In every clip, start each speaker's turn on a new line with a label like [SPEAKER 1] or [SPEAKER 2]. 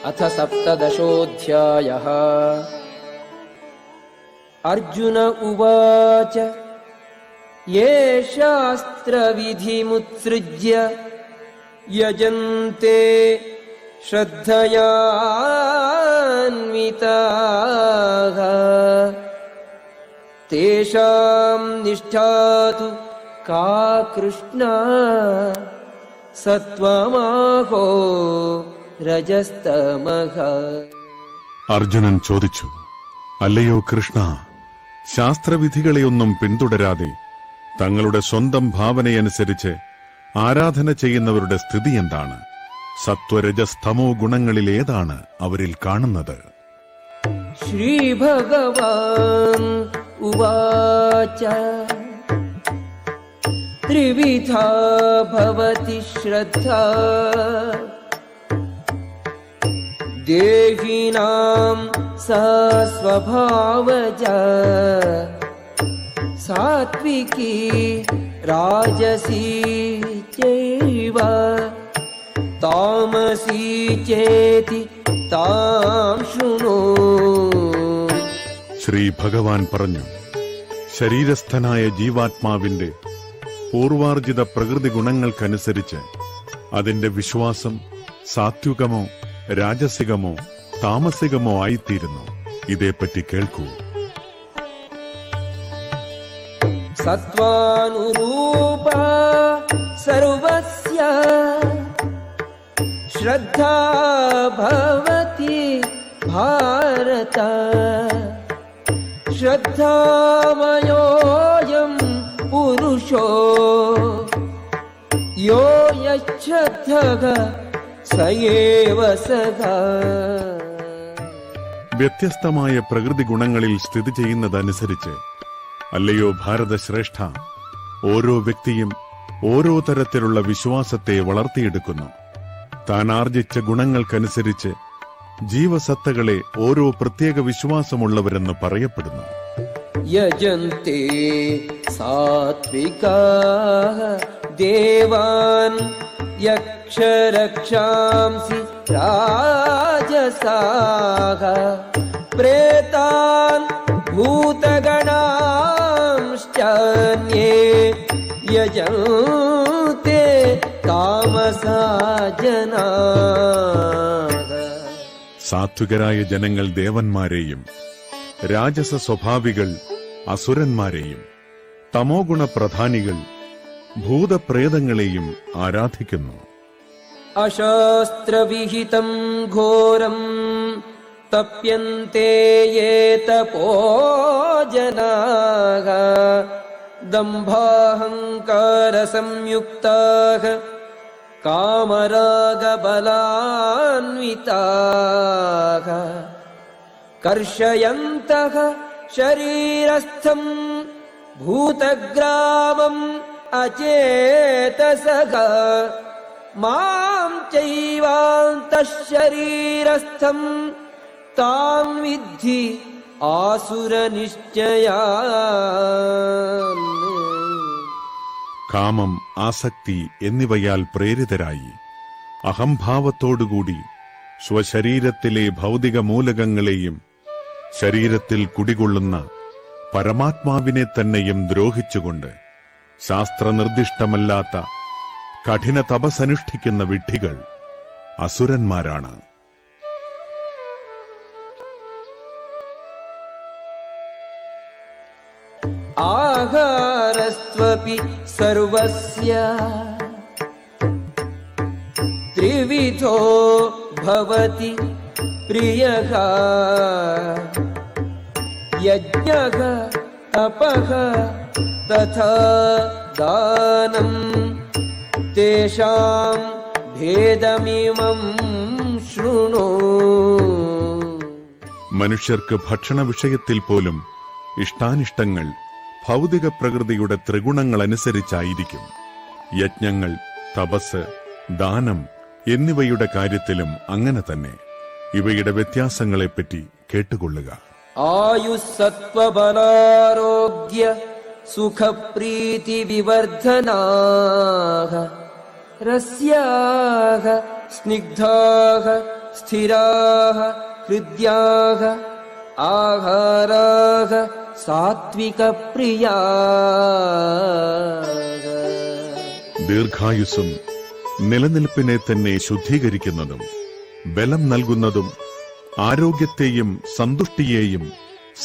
[SPEAKER 1] अथ सप्तदशोऽध्यायः। अर्जुन उवाच ये शास्त्रविधिमुत्सृज्य यजन्ते श्रद्धयान्विताः तेषां निष्ठा तु का कृष्णा सत्वमाहो രജസ്തമഹ.
[SPEAKER 2] അർജുനൻ ചോദിച്ചു, അല്ലയോ കൃഷ്ണ, ശാസ്ത്രവിധികളെയൊന്നും പിന്തുടരാതെ തങ്ങളുടെ സ്വന്തം ഭാവനയനുസരിച്ച് ആരാധന ചെയ്യുന്നവരുടെ സ്ഥിതി എന്താണ്? സത്വരജസ്തമോ ഗുണങ്ങളിലേതാണ് അവരിൽ കാണുന്നത്?
[SPEAKER 1] ശ്രീ ഭഗവാൻ ഉവാച ത്രിവിധാ ഭവതി ശ്രദ്ധാ ദേഹിനാം സാ സ്വഭാവജാ സാത്വികീ രാജസീ ചൈവ താമസീ ചേതി താം ശൃണു.
[SPEAKER 2] ശ്രീ ഭഗവാൻ പറഞ്ഞു, ശരീരസ്ഥനായ ജീവാത്മാവിന്റെ പൂർവാർജിത പ്രകൃതി ഗുണങ്ങൾക്കനുസരിച്ച് അതിന്റെ വിശ്വാസം സാത്വികമോ രാജസികമോ താമസികമോ ആയിത്തീരുന്നു. ഇതേപ്പറ്റി കേൾക്കൂ.
[SPEAKER 1] സത്വാനുരൂപ സർവസ്യ ശ്രദ്ധാ ഭവതി ഭാരത ശ്രദ്ധാമയോയം പുരുഷോ യോ യശ്രദ്ധഃ സയേവ സദാ.
[SPEAKER 2] വ്യത്യസ്തമായ പ്രകൃതി ഗുണങ്ങളിൽ സ്ഥിതി ചെയ്യുന്നതനുസരിച്ച് അല്ലയോ ഭാരതശ്രേഷ്ഠ, ഓരോ വ്യക്തിയും ഓരോ തരത്തിലുള്ള വിശ്വാസത്തെ വളർത്തിയെടുക്കുന്നു. താൻ ആർജിച്ച ഗുണങ്ങൾക്കനുസരിച്ച് ജീവസത്തകളെ ഓരോ പ്രത്യേക വിശ്വാസമുള്ളവരെന്ന് പറയപ്പെടുന്നു.
[SPEAKER 1] യജന്തി സാത്വികാഃ ദേവാൻ യക്ഷരക്ഷാംസി രാജസാഃ പ്രേതാൻ ഭൂതഗണാംശ്ചന്യേ യജന്തി താമസാ ജനാഃ.
[SPEAKER 2] സാത്വികരായ ജനങ്ങൾ ദേവന്മാരെയും രാജസ സ്വഭാവികൾ അസുരന്മാരെയും തമോ ഗുണപ്രധാനികൾ ഭൂതപ്രേതങ്ങളെയും ആരാധിക്കുന്നു.
[SPEAKER 1] അശാസ്ത്രവിഹിതം ഘോരം തപ്യന്തെ യേ തപോ ജനാഃ ദംഭാഹങ്കാര സംയുക്താഃ കാമരാഗബലാന്വിതാഃ കർഷയന്തഃ ശരീരസ്ഥം ഭൂതഗ്രാമം അചേതസഃ മാം ചൈവാന്തഃ ശരീരസ്ഥം താം വിദ്ധി ആസുരനിശ്ചയാൻ.
[SPEAKER 2] കാമം, ആസക്തി എന്നിവയാൽ പ്രേരിതരായി അഹംഭാവത്തോടുകൂടി സ്വശരീരത്തിലെ ഭൗതിക മൂലകങ്ങളെയും ശരീരത്തിൽ കുടികൊള്ളുന്ന പരമാത്മാവിനെ തന്നെയും ദ്രോഹിച്ചുകൊണ്ട് ശാസ്ത്രനിർദ്ദിഷ്ടമല്ലാത്ത കഠിന തപസ്സനുഷ്ഠിക്കുന്ന വിഡ്ഢികൾ അസുരന്മാരാണ്.
[SPEAKER 1] ആഹാരസ്ത്വപി സർവസ്യ ത്രിവിധോ ഭവതി പ്രിയഃ യജ്ഞഃ തപഃ തഥാ ദാനം തേഷാം ഭേദമിമം ശൃണു.
[SPEAKER 2] മനുഷ്യർക്ക് ഭക്ഷണ വിഷയത്തിൽ പോലും ഇഷ്ടാനിഷ്ടങ്ങൾ ഭൗതിക പ്രകൃതിയുടെ ത്രിഗുണങ്ങളനുസരിച്ചായിരിക്കും. യജ്ഞങ്ങൾ, തപസ്, ദാനം എന്നിവയുടെ കാര്യത്തിലും അങ്ങനെ തന്നെ. ഇവയുടെ വ്യത്യാസങ്ങളെപ്പറ്റി കേട്ടുകൊള്ളുക.
[SPEAKER 1] ആയുസ്സത്വബലാരോഗ്യ സുഖപ്രീതി വിവർധനാഃ രസ്യാഃ സ്നിഗ്ധാഃ സ്ഥിരാഃ ഹൃദ്യാഃ ആഹാരാഃ സാത്വികപ്രിയാഃ.
[SPEAKER 2] ദീർഘായുസ്സും നിലനിൽപ്പിനെ തന്നെ ശുദ്ധീകരിക്കുന്നതും ബലം നൽകുന്നതും ആരോഗ്യത്തെയും സന്തുഷ്ടിയെയും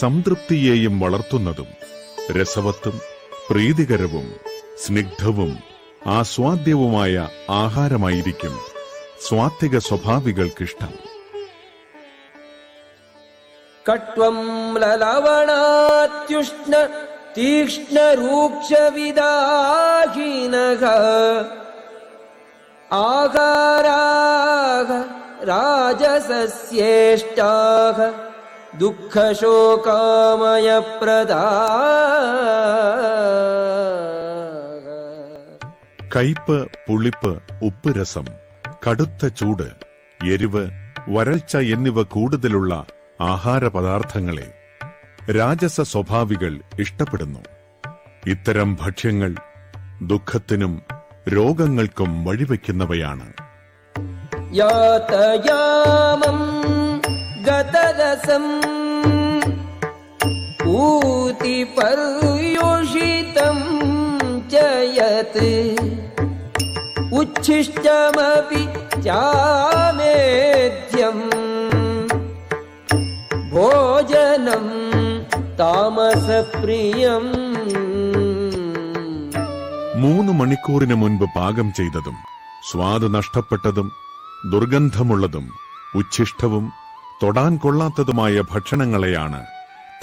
[SPEAKER 2] സംതൃപ്തിയെയും വളർത്തുന്നതും രസവത്തും പ്രീതികരവും സ്നിഗ്ധവും ആസ്വാദ്യവുമായ ആഹാരമായിരിക്കും സ്വാത്വിക സ്വഭാവികൾക്കിഷ്ടം.
[SPEAKER 1] കട്വം ലലവണാത്യുഷ്ണ തീക്ഷ്ണരൂക്ഷവിദാഹിനഃ ആഹാരാഃ രാജസസ്യേഷ്ടാഃ ദുഃഖശോകാമയപ്രദാഃ.
[SPEAKER 2] കയ്പ്, പുളിപ്പ്, ഉപ്പ് രസം, കടുത്ത ചൂട്, എരിവ്, വരൾച്ച എന്നിവ കൂടുതലുള്ള ആഹാരപദാർത്ഥങ്ങളെ രാജസ സ്വഭാവികൾ ഇഷ്ടപ്പെടുന്നു. ഇത്തരം ഭക്ഷ്യങ്ങൾ ദുഃഖത്തിനും രോഗങ്ങൾക്കും വഴിവെക്കുന്നവയാണ്.
[SPEAKER 1] യാതയാമം ഗതരസം ഊതി പര്യുഷിതം ചയത് ഉച്ഛിഷ്ടമപി ചാമേധ്യം ഭോജനം താമസപ്രിയം.
[SPEAKER 2] 3 മണിക്കൂറിന് മുൻപ് പാകം ചെയ്തതും സ്വാദ് നഷ്ടപ്പെട്ടതും ദുർഗന്ധമുള്ളതും ഉച്ഛിഷ്ടവും തൊടാൻ കൊള്ളാത്തതുമായ ഭക്ഷണങ്ങളെയാണ്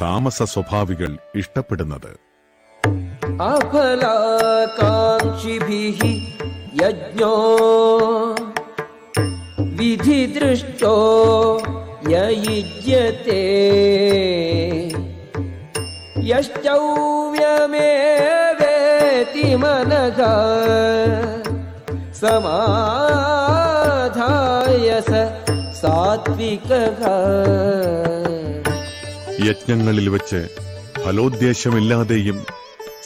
[SPEAKER 2] താമസ സ്വഭാവികൾ ഇഷ്ടപ്പെടുന്നത്.
[SPEAKER 1] അഫലാകാംക്ഷിഭിഃ യജ്ഞോ വിധിദൃഷ്ടോ യയുജ്യത്തെ യശ്ചൗവ്യമേവേതി മനഃ സമാധായ സ സാത്വികഃ.
[SPEAKER 2] യജ്ഞങ്ങളിൽ വച്ച് ഫലോദ്ദേശമില്ലാതെയും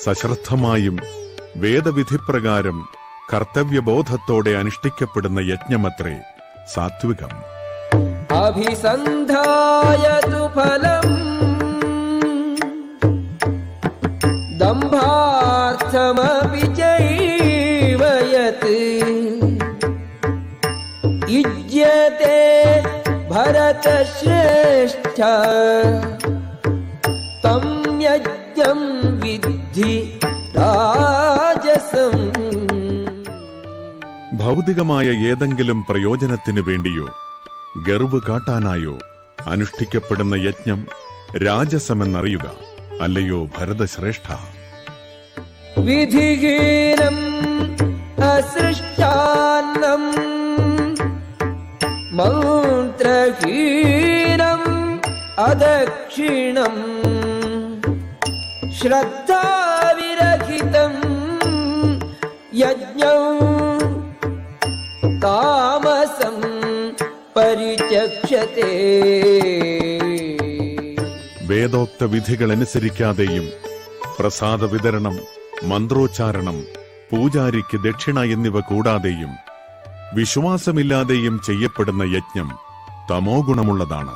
[SPEAKER 2] സശ്രദ്ധമായും വേദവിധിപ്രകാരം കർത്തവ്യബോധത്തോടെ അനുഷ്ഠിക്കപ്പെടുന്ന യജ്ഞമത്രേ സാത്വികം.
[SPEAKER 1] അഭിസന്ധായതു ഫലം ദംഭാർത്ഥമപി ചൈവ യത് യുജ്യത്തെ ഭരതശ്രേഷ്ഠ തം യജ്ഞം വിദ്ധി രാജസം.
[SPEAKER 2] ഭൗതികമായ ഏതെങ്കിലും പ്രയോജനത്തിനു വേണ്ടിയോ ഗർവ് കാട്ടാനായോ അനുഷ്ഠിക്കപ്പെടുന്ന യജ്ഞം രാജസമെന്നറിയുക, അല്ലയോ ഭരതശ്രേഷ്ഠ.
[SPEAKER 1] വിധിഹീനം അസൃഷ്ടാന്നം മന്ത്രഹീനം അദക്ഷിണം ശ്രദ്ധാവിരഹിതം യജ്ഞം താമസം പരിചക്ഷതേ.
[SPEAKER 2] വേദോക്ത വിധികളനുസരിക്കാതെയും പ്രസാദ വിതരണം, മന്ത്രോച്ചാരണം, പൂജാരിക്ക് ദക്ഷിണ എന്നിവ കൂടാതെയും വിശ്വാസമില്ലാതെയും ചെയ്യപ്പെടുന്ന യജ്ഞം തമോ ഗുണമുള്ളതാണ്.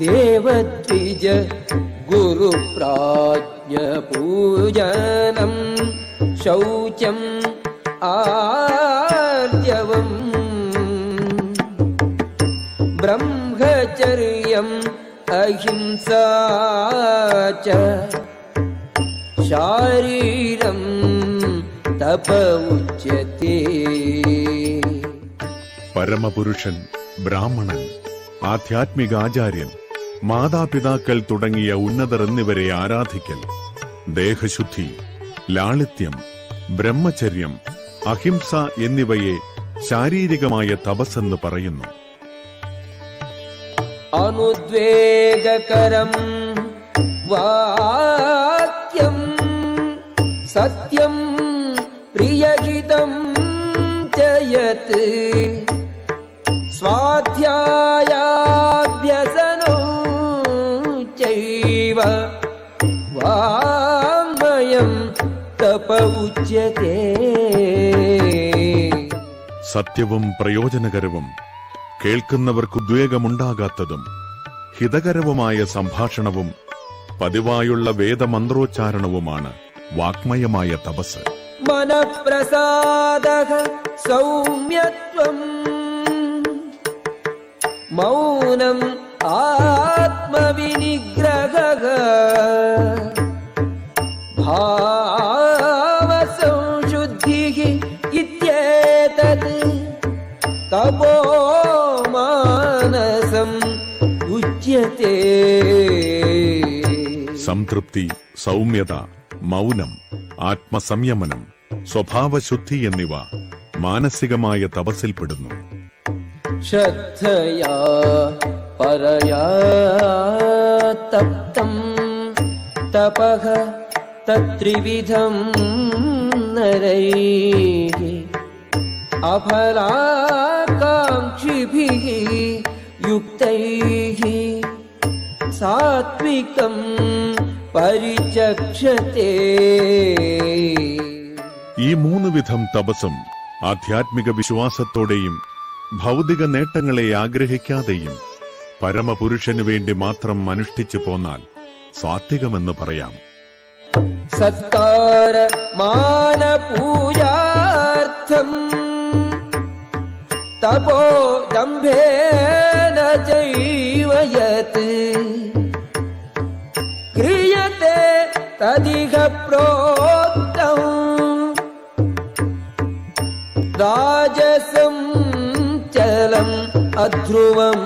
[SPEAKER 1] ദേവദ്വിജ ഗുരുപ്രാജ്ഞ പൂജനം ശൗചം ആർജവം ബ്രഹ്മചര്യം അഹിംസാ ച ശാരീരം തപ ഉച്യത്തെ.
[SPEAKER 2] പരമപുരുഷൻ, ബ്രാഹ്മണൻ, ആധ്യാത്മിക ആചാര്യൻ, മാതാപിതാക്കൾ തുടങ്ങിയ ഉന്നതർ എന്നിവരെ ആരാധിക്കൽ ദേഹശുദ്ധി, ലാളിത്യം, ബ്രഹ്മചര്യം, അഹിംസ എന്നിവയെ ശാരീരികമായ തപസ്സെന്ന് പറയുന്നു.
[SPEAKER 1] അനുദ്വേഗകരം വാക്യം സത്യം പ്രിയഹിതം ചയത് സ്വാധ്യായാഭ്യസനോ ചൈവ വാങ്മയം തപ ഉച്യത്തെ.
[SPEAKER 2] സത്യവും പ്രയോജനകരവും കേൾക്കുന്നവർക്കുദ്വേഗമുണ്ടാകാത്തതും ഹിതകരവുമായ സംഭാഷണവും പതിവായുള്ള വേദമന്ത്രോച്ചാരണവുമാണ് വാഗ്മയമായ തപസ്.
[SPEAKER 1] മനഃപ്രസാദഃ സൗമ്യത്വം മൗനം ആത്മവിനിഗ്രഹഃ ഭാവസംശുദ്ധിഃ ഇത്യേതത് തപോ മാനസം ഉച്യത്തെ.
[SPEAKER 2] സംതൃപ്തി, സൗമ്യത, മൗനം, ആത്മസംയമനം, സ്വഭാവശുദ്ധി എന്നിവ മാനസികമായ തപസ്സിൽപ്പെടുന്നു.
[SPEAKER 1] ശ്രദ്ധയാ പരയാ തപ്തം തപഃ തത്രിവിധം നരൈഃ അഫലാകാംക്ഷിഭിഃ യുക്തൈഃ സാത്വികം പരിചക്ഷത്തെ.
[SPEAKER 2] ഈ മൂന്ന് വിധം തപസ്സും ആധ്യാത്മിക വിശ്വാസത്തോടെയും ഭൗതിക നേട്ടങ്ങളെ ആഗ്രഹിക്കാതെയും പരമപുരുഷനു വേണ്ടി മാത്രം അനുഷ്ഠിച്ചു പോന്നാൽ സാത്വികമെന്ന് പറയാം.
[SPEAKER 1] സത്കാര മാന പൂജാർത്ഥം തപോ ദംഭേന ചൈവ യത് ക്രിയത്തെ തദിഹ പ്രോക്തം രാജസം ചലം അധ്രുവം.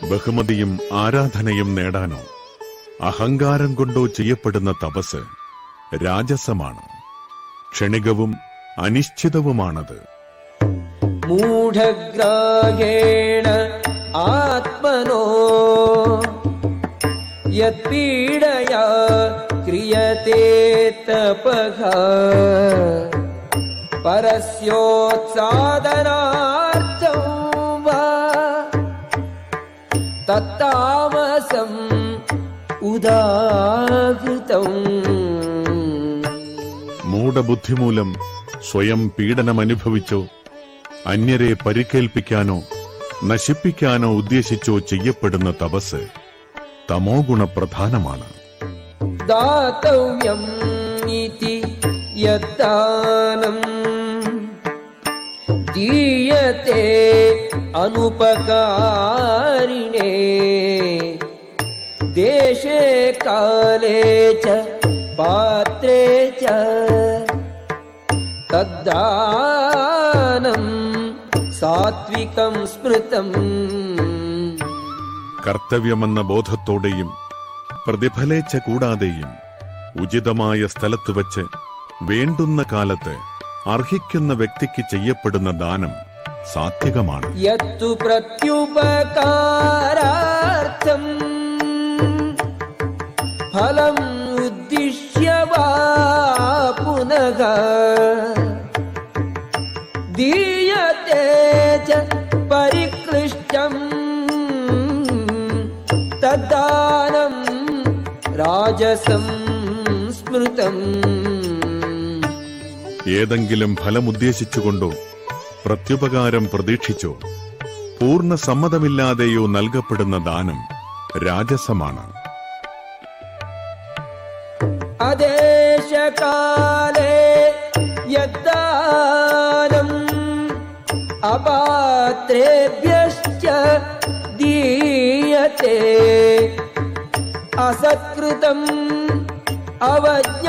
[SPEAKER 2] ബഹുമതിയും ആരാധനയും നേടാനോ അഹങ്കാരം കൊണ്ടോ ചെയ്യപ്പെടുന്ന തപസ് രാജസമാണ്. ക്ഷണികവും അനിശ്ചിതവുമാണത്.
[SPEAKER 1] മൂഢഗ്രാഹേണ ആത്മനോ യത്പീഡയാ ക്രിയത്തെ തപഃ പരസ്യോത്സാദനാർത്ഥം വാ തത്താമസം ഉദാഹൃതം.
[SPEAKER 2] മൂഢബുദ്ധിമൂലം സ്വയം പീഡനമനുഭവിച്ചോ അന്യരെ പരിക്കേൽപ്പിക്കാനോ നശിപ്പിക്കാനോ ഉദ്ദേശിച്ചോ ചെയ്യപ്പെടുന്ന തപസ് തമോ ഗുണപ്രധാനമാണ്.
[SPEAKER 1] ദാതവ്യം ഇതി യദ്ദാനം ദീയത്തെ അനുപകാരിണേ ദേശേ കാലേ ച പാത്രേ ച തദ്ദാനം സാത്വികം സ്മൃതം.
[SPEAKER 2] കർത്തവ്യമെന്ന ബോധത്തോടെയും പ്രതിഫലേച്ഛ കൂടാതെയും ഉചിതമായ സ്ഥലത്ത് വച്ച് വേണ്ടുന്ന കാലത്ത് അർഹിക്കുന്ന വ്യക്തിക്ക് ചെയ്യപ്പെടുന്ന ദാനം സാത്വികമാണ്.
[SPEAKER 1] യത്തു പ്രത്യുപകാരാർത്ഥം ഫലം ഉദ്ദിശ്യ വാ പുനഃ ദീയത്തെ ച പരിക്ലിഷ്ടം തദ്ദാനം രാജസം സ്മൃതം.
[SPEAKER 2] ഏതെങ്കിലും ഫലമുദ്ദേശിച്ചുകൊണ്ടോ പ്രത്യുപകാരം പ്രതീക്ഷിച്ചോ പൂർണ്ണ സമ്മതമില്ലാതെയോ നൽകപ്പെടുന്ന ദാനം രാജസമാണ്.
[SPEAKER 1] അദേശകാലേ യദ്ദാനം അപാത്രേഭ്യശ്ച ദീയത്തെ അസത്കൃതം അവജ്ഞാതം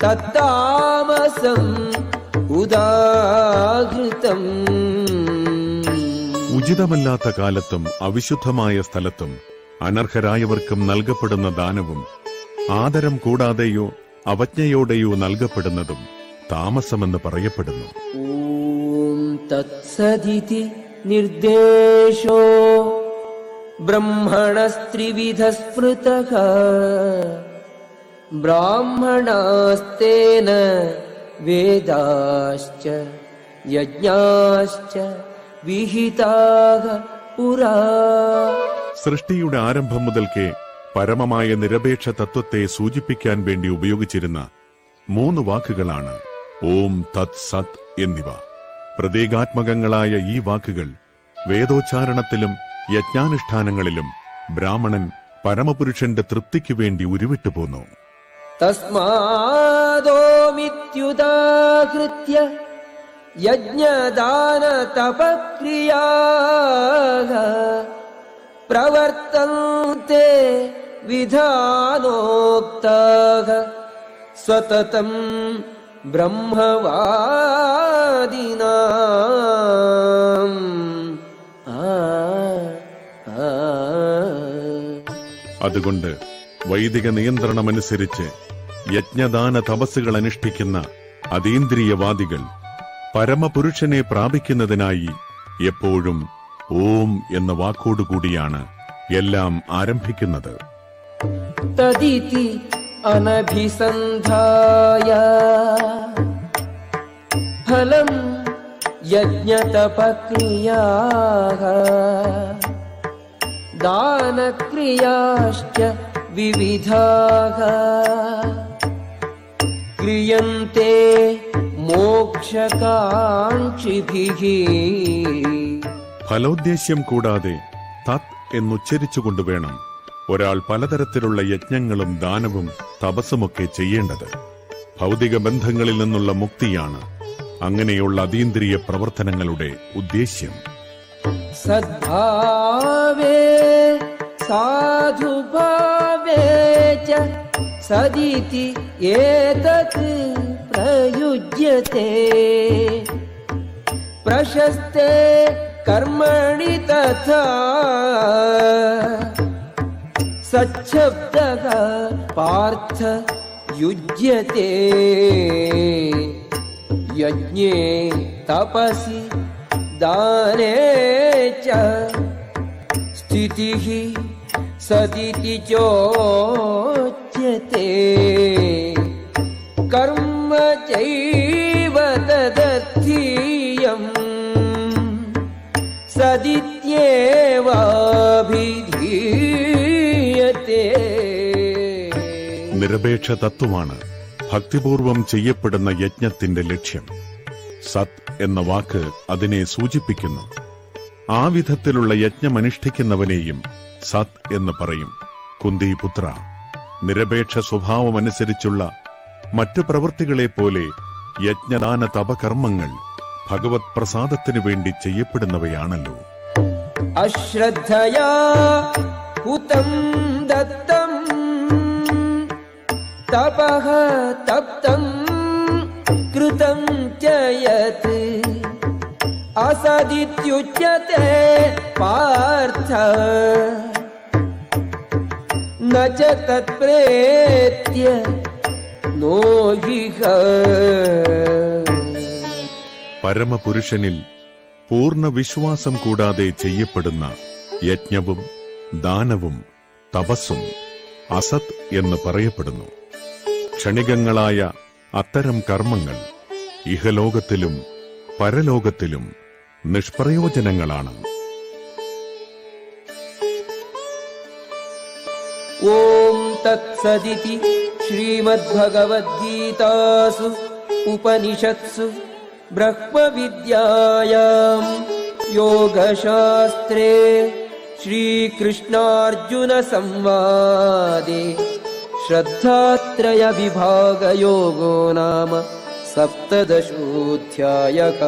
[SPEAKER 1] തത്താമസം ഉദാഹൃതം.
[SPEAKER 2] ഉചിതമല്ലാത്ത കാലത്തും അവിശുദ്ധമായ സ്ഥലത്തും അനർഹരായവർക്കും നൽകപ്പെടുന്ന ദാനവും ആദരം കൂടാതെയോ അവജ്ഞയോടെയോ നൽകപ്പെടുന്നതും താമസമെന്ന് പറയപ്പെടുന്നു.
[SPEAKER 1] ഓം തത്സദിതി നിർദ്ദേശോ ബ്രഹ്മണസ്ത്രിവിധ സ്മൃതഃ ബ്രാഹ്മണാസ്തേന വേദാശ്ച യജ്ഞാശ്ച വിഹിതാഃ പുരാ.
[SPEAKER 2] സൃഷ്ടിയുടെ ആരംഭം മുതൽക്കേ പരമമായ നിരപേക്ഷ തത്വത്തെ സൂചിപ്പിക്കാൻ വേണ്ടി ഉപയോഗിച്ചിരുന്ന 3 വാക്കുകളാണ് ഓം തത് സത് എന്നിവ. പ്രതീകാത്മകങ്ങളായ ഈ വാക്കുകൾ വേദോച്ചാരണത്തിലും യജ്ഞാനുഷ്ഠാനങ്ങളിലും ബ്രാഹ്മണൻ പരമപുരുഷന്റെ തൃപ്തിക്കു വേണ്ടി ഉരുവിട്ടു പോന്നു.
[SPEAKER 1] തസ്മാദോമിത്യുദാഹൃത്യ യജ്ഞദാന തപക്രിയാഃ പ്രവർത്തന്തെ വിധാനോക്താഃ സതതം ബ്രഹ്മവാദിനാം.
[SPEAKER 2] അതുകൊണ്ട് വൈദിക നിയന്ത്രണമനുസരിച്ച് യജ്ഞദാന തപസ്സുകൾ അനുഷ്ഠിക്കുന്ന അതീന്ദ്രിയവാദികൾ പരമപുരുഷനെ പ്രാപിക്കുന്നതിനായി എപ്പോഴും ഓം എന്ന വാക്കോടുകൂടിയാണ് എല്ലാം ആരംഭിക്കുന്നത്.
[SPEAKER 1] തദിതി അനഭിസന്ധായ ഫലം യജ്ഞതപക്രിയാഃ ദാനക്രിയാശ്ച വിവിധാഃ ക്രിയന്തെ മോക്ഷകാംക്ഷിഭിഃ.
[SPEAKER 2] ഫലോദ്ദേശ്യം കൂടാതെ തത് എന്നുച്ചരിച്ചുകൊണ്ട് വേണം ഒരാൾ പലതരത്തിലുള്ള യജ്ഞങ്ങളും ദാനവും തപസ്സുമൊക്കെ ചെയ്യേണ്ടത്. ഭൗതിക ബന്ധങ്ങളിൽ നിന്നുള്ള മുക്തിയാണ് അങ്ങനെയുള്ള അതീന്ദ്രിയ പ്രവർത്തനങ്ങളുടെ ഉദ്ദേശ്യം.
[SPEAKER 1] സദ്ഭാവേ സാധുഭാവേ ച സദിതി ഏതത് പ്രയുജ്യത്തെ പ്രശസ്തേ കർമ്മണി തഥാ സച്ഛബ്ദഃ പാർത്ഥ യുജ്യത്തെ യജ്ഞേ തപസി ദാനേ ച സ്ഥിതിഃ സദിതി ചോച്യത്തെ കർമ്മ ചൈവ തദർത്ഥീയം സദിത്യേവാഭിധീയത്തെ.
[SPEAKER 2] നിരപേക്ഷ തത്വമാണ് ഭക്തിപൂർവം ചെയ്യപ്പെടുന്ന യജ്ഞത്തിന്റെ ലക്ഷ്യം. സത് എന്ന വാക്ക് അതിനെ സൂചിപ്പിക്കുന്നു. ആ വിധത്തിലുള്ള യജ്ഞമനുഷ്ഠിക്കുന്നവനെയും സത് എന്ന് പറയും. കുന്തിപുത്ര, നിരപേക്ഷ സ്വഭാവമനുസരിച്ചുള്ള മറ്റു പ്രവൃത്തികളെപ്പോലെ യജ്ഞദാന തപകർമ്മങ്ങൾ ഭഗവത് പ്രസാദത്തിനു വേണ്ടി ചെയ്യപ്പെടുന്നവയാണല്ലോ.
[SPEAKER 1] അശ്രദ്ധയാ ഹുതം ദത്തം തപഃ തപ്തം കൃതം ച യത് അസദിത്യുച്യത്തെ പാർത്ഥ ന ച തത്പ്രേത്യ നോഹിഹ.
[SPEAKER 2] പരമപുരുഷനിൽ പൂർണ്ണ വിശ്വാസം കൂടാതെ ചെയ്യപ്പെടുന്ന യജ്ഞവും ദാനവും തപസ്സും അസത് എന്ന് പറയപ്പെടുന്നു. ക്ഷണികങ്ങളായ അത്തരം കർമ്മങ്ങൾ ഇഹലോകത്തിലും പരലോകത്തിലും നിഷ്പ്രയോജനങ്ങളാണ്.
[SPEAKER 1] ഓം തത്സദിതി ശ്രീമദ്ഭഗവദ്ഗീതാസു ഉപനിഷത്സു ബ്രഹ്മവിദ്യായാം യോഗശാസ്ത്രേ ശ്രീകൃഷ്ണാർജുന സംവാദേ ശ്രദ്ധാത്രയ വിഭാഗയോഗോ നാമ സപ്തദശോऽധ്യായഃ.